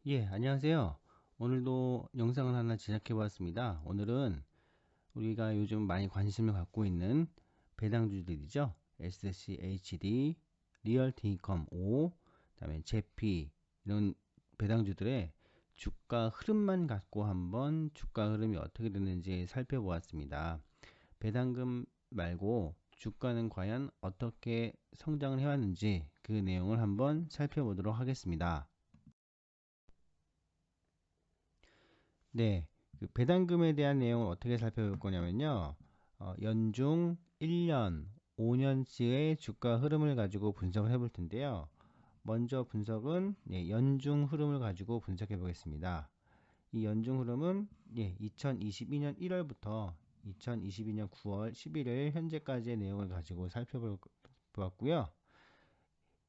예, 안녕하세요. 오늘도 영상을 하나 제작해 보았습니다. 오늘은 우리가 요즘 많이 관심을 갖고 있는 배당주들이죠. SCHD, 리얼티 인컴 5, 그다음에 제피 이런 배당주들의 주가 흐름만 갖고 한번 주가 흐름이 어떻게 되는지 살펴보았습니다. 배당금 말고 주가는 과연 어떻게 성장을 해왔는지 그 내용을 한번 살펴보도록 하겠습니다. 네, 그 배당금에 대한 내용을 어떻게 살펴볼 거냐면요. 연중 1년, 5년치의 주가 흐름을 가지고 분석을 해볼 텐데요. 먼저 분석은 연중 흐름을 가지고 분석해 보겠습니다. 이 연중 흐름은 2022년 1월부터 2022년 9월 11일 현재까지의 내용을 가지고 살펴보았고요.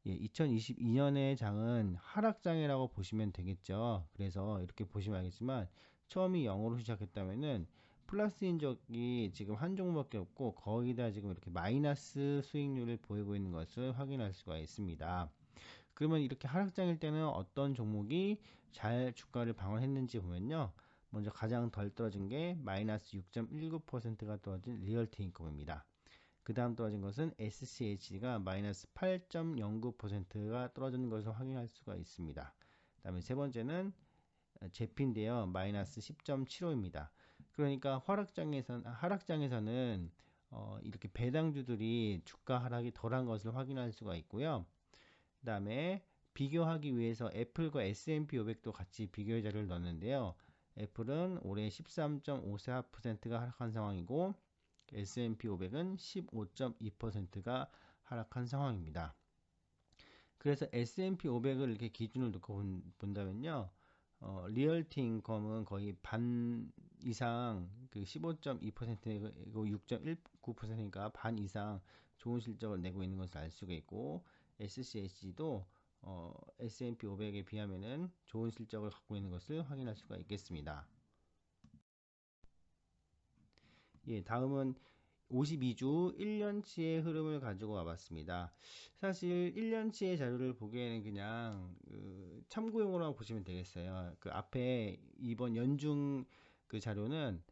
2022년의 장은 하락장이라고 보시면 되겠죠. 그래서 이렇게 보시면 알겠지만 처음이 0으로 시작했다면은 플러스인 적이 지금 한 종목밖에 없고 거의 다 지금 이렇게 마이너스 수익률을 보이고 있는 것을 확인할 수가 있습니다. 그러면 이렇게 하락장일 때는 어떤 종목이 잘 주가를 방어했는지 보면요. 먼저 가장 덜 떨어진 게 마이너스 6.19%가 떨어진 리얼티 인컴입니다. 그 다음 떨어진 것은 SCH가 마이너스 8.09%가 떨어지는 것을 확인할 수가 있습니다. 그 다음에 세 번째는 제피인데요. 마이너스 10.75입니다. 그러니까 하락장에서는 이렇게 배당주들이 주가 하락이 덜한 것을 확인할 수가 있고요. 그 다음에 비교하기 위해서 애플과 S&P 500도 같이 비교 자료를 넣었는데요. 애플은 올해 13.54%가 하락한 상황이고 S&P 500은 15.2%가 하락한 상황입니다. 그래서 S&P 500을 이렇게 기준을 놓고 본다면요. 리얼티 인컴은 거의 반 이상 그 15.2%이고 6.19%니까 반 이상 좋은 실적을 내고 있는 것을 알 수가 있고 SCH도 S&P 500에 비하면은 좋은 실적을 갖고 있는 것을 확인할 수가 있겠습니다. 예, 다음은 52주 1년치의 흐름을 가지고 와봤습니다. 사실 1년치의 자료를 보기에는 그냥 참고용으로 보시면 되겠어요. 그 앞에 이번 연중 그 자료는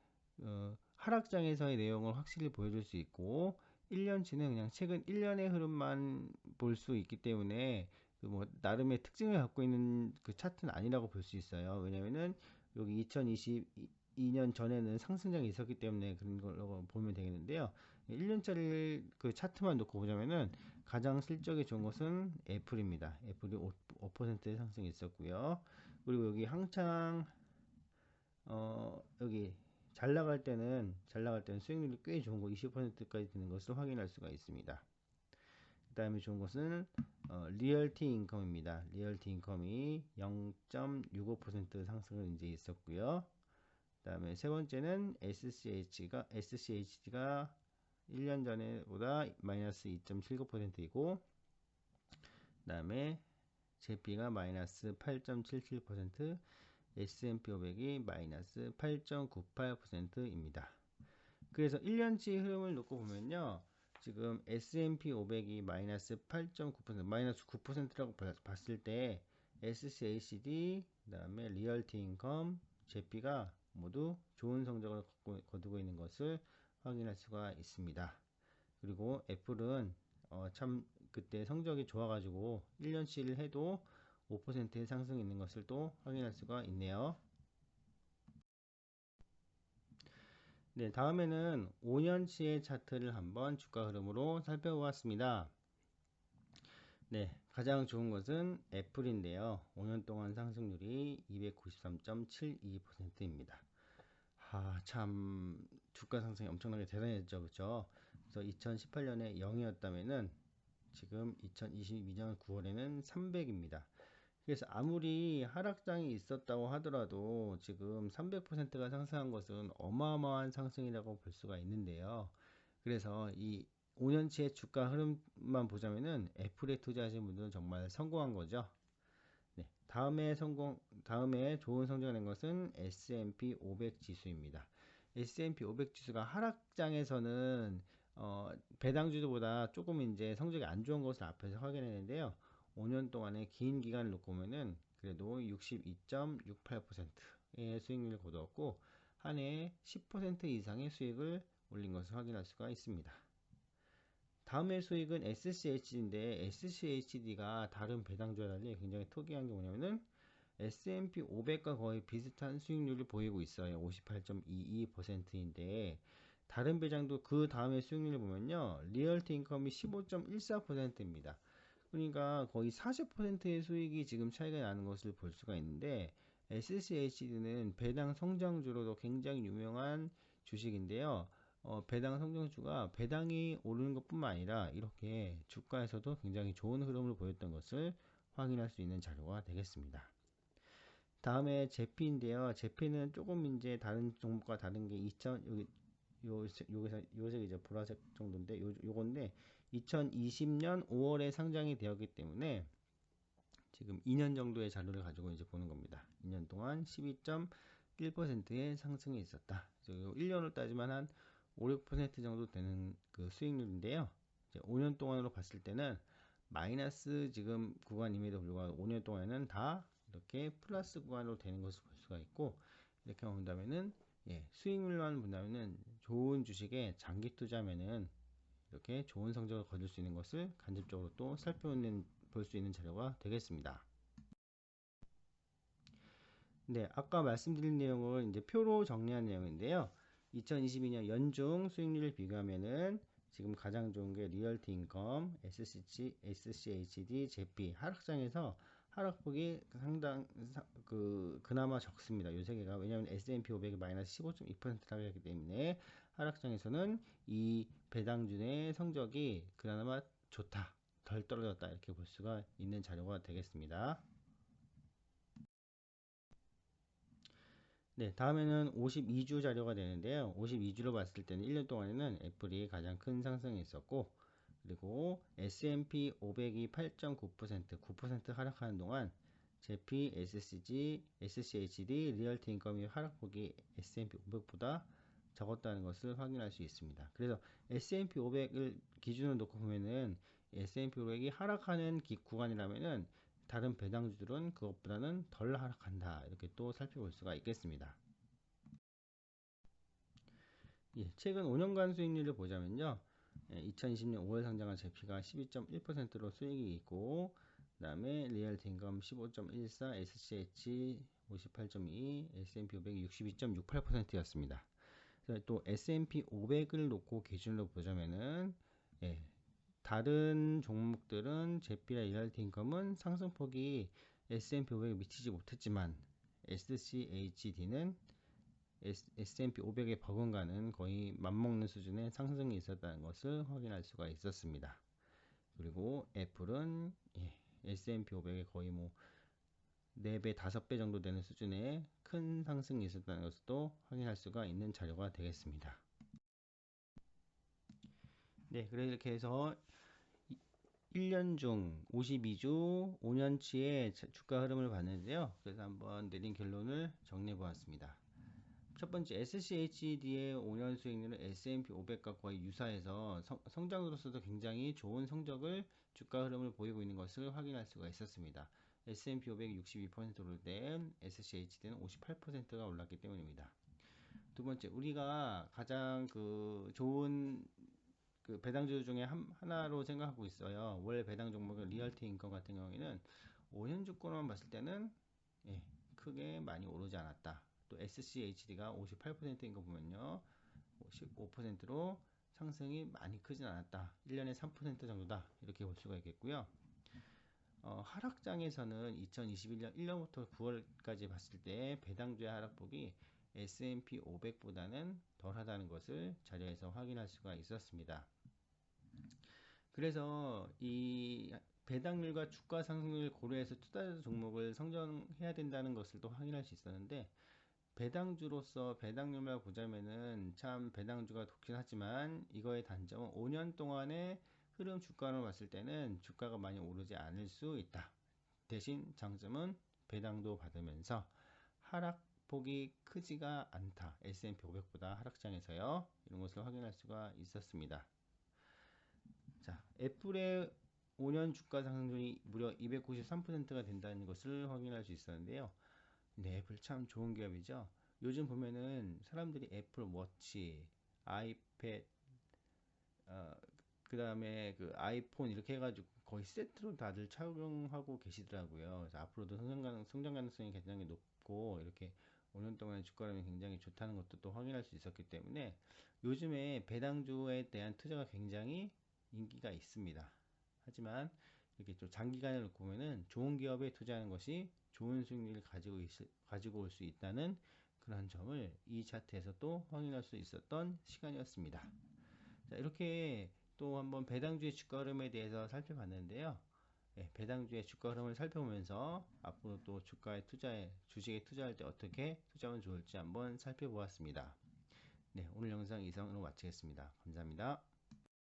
하락장에서의 내용을 확실히 보여줄 수 있고 1년치는 그냥 최근 1년의 흐름만 볼 수 있기 때문에 그 뭐 나름의 특징을 갖고 있는 그 차트는 아니라고 볼 수 있어요. 왜냐면은 여기 2022년 전에는 상승장이 있었기 때문에 그런 걸로 보면 되겠는데요. 1년짜리 그 차트만 놓고 보자면은 가장 실적이 좋은 것은 애플입니다. 애플이 5%의 상승이 있었고요. 그리고 여기 한창 여기 잘 나갈 때는 수익률이 꽤 좋은 거 20%까지 되는 것을 확인할 수가 있습니다. 그 다음에 좋은 것은 리얼티 인컴입니다. 리얼티 인컴이 0.65% 상승을 이제 있었고요. 그 다음에 세 번째는 SCHD가 1년 전에보다 마이너스 2.79%이고 그 다음에 제피가 마이너스 8.77%, S&P 500이 마이너스 8.98%입니다. 그래서 1년치 흐름을 놓고 보면요. 지금 S&P 500이 마이너스 8.9%, 마이너스 9%라고 봤을 때 SCHD, 그 다음에 리얼티 인컴, 제피가 모두 좋은 성적을 거두고 있는 것을 확인할 수가 있습니다. 그리고 애플은 참 그때 성적이 좋아가지고 1년치를 해도 5%의 상승이 있는 것을 또 확인할 수가 있네요. 네, 다음에는 5년치의 차트를 한번 주가 흐름으로 살펴보았습니다. 네, 가장 좋은 것은 애플인데요. 5년 동안 상승률이 293.72%입니다. 참 주가 상승이 엄청나게 대단했죠. 그렇죠? 그래서 2018년에 0이었다면은 지금 2022년 9월에는 300입니다. 그래서 아무리 하락장이 있었다고 하더라도 지금 300%가 상승한 것은 어마어마한 상승이라고 볼 수가 있는데요. 그래서 이 5년치의 주가 흐름만 보자면은 애플에 투자하신 분들은 정말 성공한 거죠. 네, 다음에 좋은 성적을 낸 것은 S&P 500 지수입니다. S&P 500 지수가 하락장에서는 배당주들보다 조금 이제 성적이 안 좋은 것을 앞에서 확인했는데요. 5년 동안의 긴 기간을 놓고 보면은 그래도 62.68%의 수익률을 거두었고 한 해 10% 이상의 수익을 올린 것을 확인할 수가 있습니다. 다음의 수익은 SCHD인데 SCHD가 다른 배당주와 달리 굉장히 특이한 게 뭐냐면은 S&P 500과 거의 비슷한 수익률을 보이고 있어요. 58.22%인데 다른 배당도 그 다음에 수익률을 보면요. 리얼티 인컴이 15.14%입니다. 그러니까 거의 40%의 수익이 지금 차이가 나는 것을 볼 수가 있는데 SCHD는 배당 성장주로도 굉장히 유명한 주식인데요. 배당 성장주가 배당이 오르는 것뿐만 아니라 이렇게 주가에서도 굉장히 좋은 흐름을 보였던 것을 확인할 수 있는 자료가 되겠습니다. 다음에 제피인데요. 제피는 조금 이제 다른 종목과 다른 게 요새 이제 보라색 정도인데 요건데 2020년 5월에 상장이 되었기 때문에 지금 2년 정도의 자료를 가지고 이제 보는 겁니다. 2년 동안 12.1%의 상승이 있었다. 1년을 따지면 한 5, 6% 정도 되는 그 수익률인데요. 이제 5년 동안으로 봤을 때는 마이너스 지금 구간임에도 불구하고 5년 동안에는 다 이렇게 플러스 구간으로 되는 것을 볼 수가 있고 이렇게 본다면은 수익률만 본다면은 좋은 주식에 장기 투자면은 이렇게 좋은 성적을 거둘 수 있는 것을 간접적으로 또 볼 수 있는 자료가 되겠습니다. 네, 아까 말씀드린 내용을 이제 표로 정리한 내용인데요. 2022년 연중 수익률을 비교하면은 지금 가장 좋은 게 리얼티 인컴, SCHD, 제피 하락장에서 하락폭이 그나마 적습니다. 요 세 개가 왜냐하면 S&P 500이 마이너스 15.2%라고 했기 때문에 하락장에서는 이 배당주의 성적이 그나마 좋다, 덜 떨어졌다 이렇게 볼 수가 있는 자료가 되겠습니다. 네, 다음에는 52주 자료가 되는데요. 52주로 봤을 때는 1년 동안에는 애플이 가장 큰 상승이 있었고, 그리고 S&P 500이 8.9%, 9% 하락하는 동안 제피, SCHD, 리얼티 인컴이 하락폭이 S&P 500보다 적었다는 것을 확인할 수 있습니다. 그래서 S&P 500을 기준으로 놓고 보면은 S&P 500이 하락하는 구간이라면은 다른 배당주들은 그것보다는 덜 하락한다. 이렇게 또 살펴볼 수가 있겠습니다. 최근 5년간 수익률을 보자면요. 2020년 5월 상장한 제피가 12.1%로 수익이 있고, 그 다음에 리얼티 인컴 15.14, SCH 58.2, S&P 500이 62.68%였습니다. 또 S&P 500을 놓고 기준으로 보자면은 다른 종목들은 제피나 리얼티 인컴은 상승폭이 S&P 500에 미치지 못했지만 SCHD는 S&P 500에 버금가는 거의 맞먹는 수준의 상승이 있었다는 것을 확인할 수가 있었습니다. 그리고 애플은 S&P 500에 거의 뭐 4배, 5배 정도 되는 수준의 큰 상승이 있었다는 것도 확인할 수가 있는 자료가 되겠습니다. 네, 그래서 이렇게 해서 1년 중 52주 5년치의 주가 흐름을 봤는데요. 그래서 한번 내린 결론을 정리해 보았습니다. 첫 번째, SCHD의 5년 수익률은 S&P 500과 거의 유사해서 성장으로서도 굉장히 좋은 성적을 주가 흐름을 보이고 있는 것을 확인할 수가 있었습니다. S&P 500이 62% 오를 때 SCHD는 58%가 올랐기 때문입니다. 두 번째, 우리가 가장 좋은 배당주 중에 하나로 생각하고 있어요. 월 배당 종목의 리얼티 인컴 같은 경우에는 5년 주권만 봤을 때는 크게 많이 오르지 않았다. 또 SCHD가 58%인 거 보면요. 15%로 상승이 많이 크진 않았다. 1년에 3% 정도다. 이렇게 볼 수가 있겠고요. 하락장에서는 2021년 1년부터 9월까지 봤을 때 배당주의 하락폭이 S&P 500보다는 덜하다는 것을 자료에서 확인할 수가 있었습니다. 그래서 이 배당률과 주가 상승률을 고려해서 투자 종목을 선정해야 된다는 것을 또 확인할 수 있었는데 배당주로서 배당률만 보자면은 참 배당주가 좋긴 하지만 이거의 단점은 5년 동안의 흐름 주가로 봤을 때는 주가가 많이 오르지 않을 수 있다. 대신 장점은 배당도 받으면서 하락폭이 크지가 않다. S&P 500보다 하락장에서요. 이런 것을 확인할 수가 있었습니다. 자, 애플의 5년 주가 상승률이 무려 293%가 된다는 것을 확인할 수 있었는데요. 네, 애플 참 좋은 기업이죠. 요즘 보면은 사람들이 애플 워치, 아이패드, 그 다음에 그 아이폰 이렇게 해가지고 거의 세트로 다들 착용하고 계시더라고요. 그래서 앞으로도 성장 가능성이 굉장히 높고 이렇게 5년 동안 주가량이 굉장히 좋다는 것도 또 확인할 수 있었기 때문에 요즘에 배당주에 대한 투자가 굉장히 인기가 있습니다. 하지만 이렇게 좀 장기간을 놓고 보면은 좋은 기업에 투자하는 것이 좋은 수익률을 가지고 올 수 있다는 그런 점을 이 차트에서 또 확인할 수 있었던 시간이었습니다. 자, 이렇게 또 한번 배당주의 주가 흐름에 대해서 살펴봤는데요. 네, 배당주의 주가 흐름을 살펴보면서 앞으로 또 주식에 투자할 때 어떻게 투자하면 좋을지 한번 살펴보았습니다. 네, 오늘 영상 이상으로 마치겠습니다. 감사합니다.